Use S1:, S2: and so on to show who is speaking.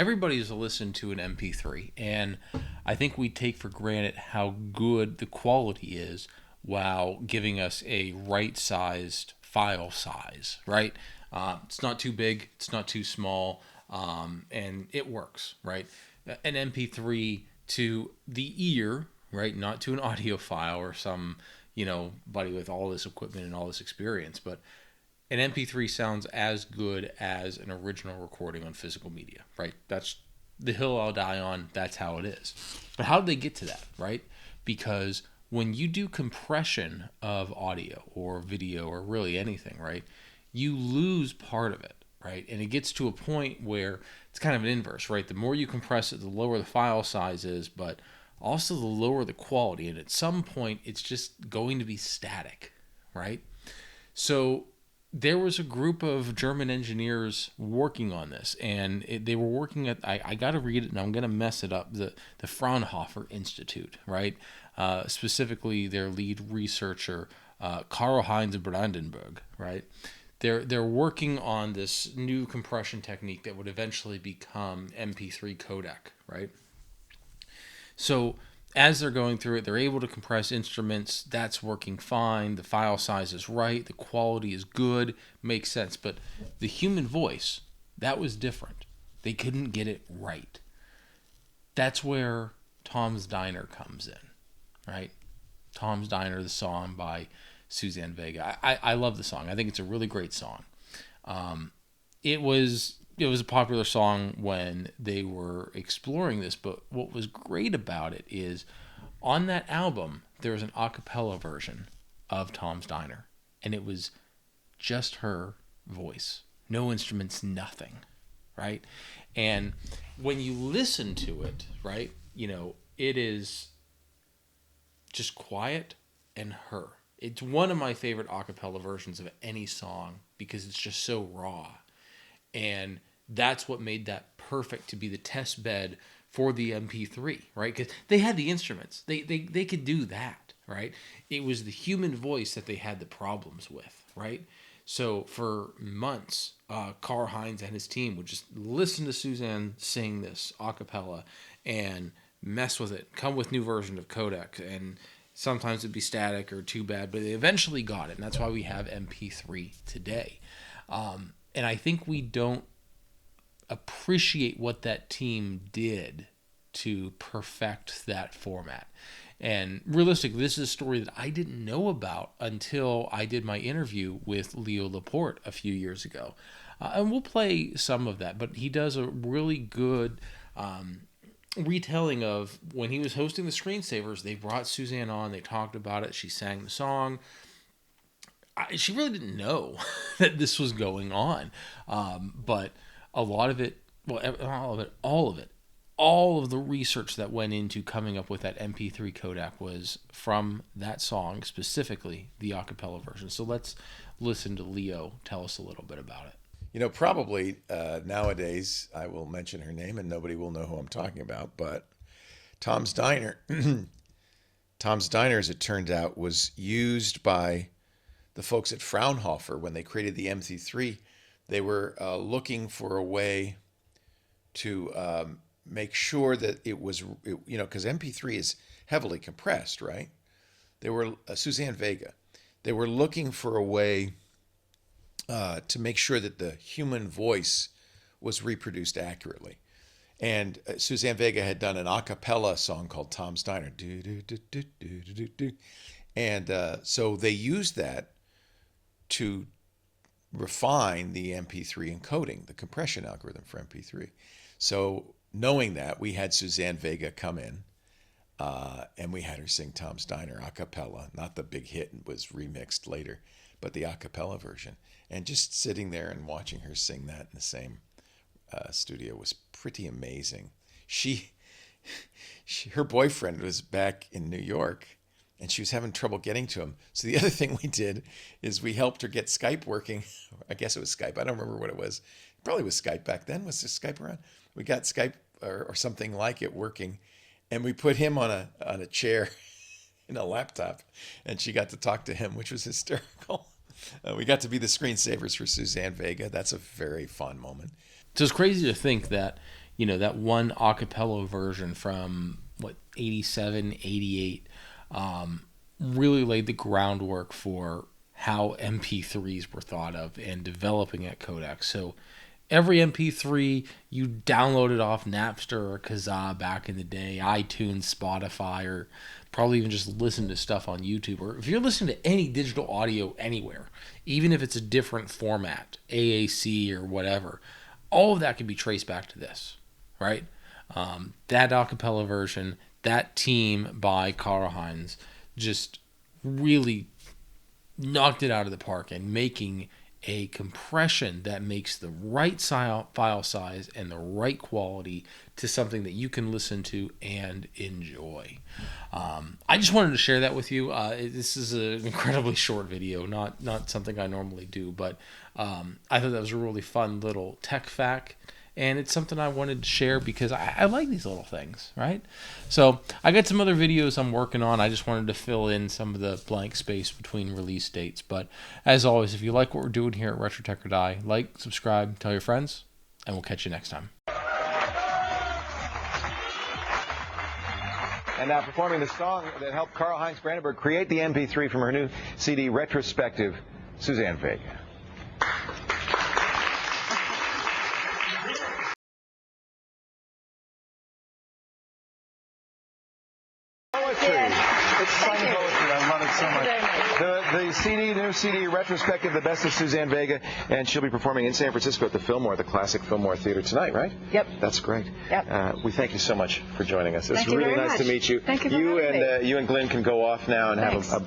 S1: everybody's listened to an MP3, and I think we take for granted how good the quality is while giving us a right-sized file size, right? It's not too big, it's not too small, and it works, right? An MP3 to the ear, right? Not to an audiophile or some, buddy with all this equipment and all this experience, but an MP3 sounds as good as an original recording on physical media, right? That's the hill I'll die on. That's how it is. But how did they get to that, right? Because when you do compression of audio or video or really anything, right, you lose part of it, right? And it gets to a point where it's kind of an inverse, right? The more you compress it, the lower the file size is, but also the lower the quality. And at some point, it's just going to be static, right? So there was a group of German engineers working on this, and they were working at, I got to read it and I'm going to mess it up, the Fraunhofer Institute, right? Specifically their lead researcher, Karl-Heinz Brandenburg, right? They're working on this new compression technique that would eventually become MP3 codec, right? So as they're going through it, they're able to compress instruments. That's working fine. The file size is right. The quality is good. Makes sense. But the human voice, that was different. They couldn't get it right. That's where Tom's Diner comes in, right? Tom's Diner, the song by Suzanne Vega. I love the song. I think it's a really great song. It was a popular song when they were exploring this, but what was great about it is on that album, there was an a cappella version of Tom's Diner, and it was just her voice. No instruments, nothing, right? And when you listen to it, right, it is just quiet and her. It's one of my favorite a cappella versions of any song because it's just so raw. And that's what made that perfect to be the test bed for the MP3, right? Because they had the instruments. They could do that, right? It was the human voice that they had the problems with, right? So for months, Karl-Heinz and his team would just listen to Suzanne sing this a cappella and mess with it, come with new version of codec, and sometimes it'd be static or too bad, but they eventually got it, and that's why we have MP3 today. And I think we don't appreciate what that team did to perfect that format. And realistically, this is a story that I didn't know about until I did my interview with Leo Laporte a few years ago. And we'll play some of that, but he does a really good retelling of when he was hosting the Screensavers. They brought Suzanne on, they talked about it, she sang the song. She really didn't know that this was going on, but a lot of it, well, all of the research that went into coming up with that MP3 codec was from that song, specifically the a cappella version. So let's listen to Leo tell us a little bit about it.
S2: Probably nowadays I will mention her name and nobody will know who I'm talking about, but Tom's Diner, as it turned out, was used by the folks at Fraunhofer when they created the MP3. They were looking for a way to make sure that it was, because MP3 is heavily compressed, right? They were, Suzanne Vega, they were looking for a way to make sure that the human voice was reproduced accurately. And Suzanne Vega had done an a cappella song called Tom's Diner. And so they used that to refine the MP3 encoding, the compression algorithm for MP3. So knowing that, we had Suzanne Vega come in and we had her sing Tom's Diner a cappella, not the big hit, was remixed later, but the a cappella version. And just sitting there and watching her sing that in the same studio was pretty amazing. Her boyfriend was back in New York and she was having trouble getting to him. So the other thing we did is we helped her get Skype working. I guess it was Skype. I don't remember what it was. It probably was Skype back then. Was there Skype around? We got Skype or something like it working, and we put him on a chair in a laptop, and she got to talk to him, which was hysterical. We got to be the screensavers for Suzanne Vega. That's a very fun moment.
S1: So it's crazy to think that, you know, that one a cappella version from, what, 87, 88, really laid the groundwork for how MP3s were thought of and developing at Kodak. So every MP3 you downloaded off Napster or Kazaa back in the day, iTunes, Spotify, or probably even just listen to stuff on YouTube, or if you're listening to any digital audio anywhere, even if it's a different format, AAC or whatever, all of that can be traced back to this, right? That acapella version, that team by Karl-Heinz just really knocked it out of the park and making a compression that makes the right file size and the right quality to something that you can listen to and enjoy. I just wanted to share that with you. This is an incredibly short video, not something I normally do, but I thought that was a really fun little tech fact. And it's something I wanted to share because I like these little things, right? So I got some other videos I'm working on. I just wanted to fill in some of the blank space between release dates. But as always, if you like what we're doing here at Retro Tech or Die, like, subscribe, tell your friends, and we'll catch you next time.
S3: And now performing the song that helped Karl-Heinz Brandenburg create the MP3 from her new CD, Retrospective, Suzanne Vega. It's fun poetry. I love it so much. The CD, new CD, Retrospective, the best of Suzanne Vega, and she'll be performing in San Francisco at the Fillmore, the classic Fillmore Theater tonight, right?
S4: Yep.
S3: That's great.
S4: Yep.
S3: We thank you so much for joining us. It's
S4: Thank you
S3: really
S4: very
S3: nice
S4: much.
S3: to meet you.
S4: Thank you for having me.
S3: You and Glenn can go off now and
S4: Thanks.
S3: have a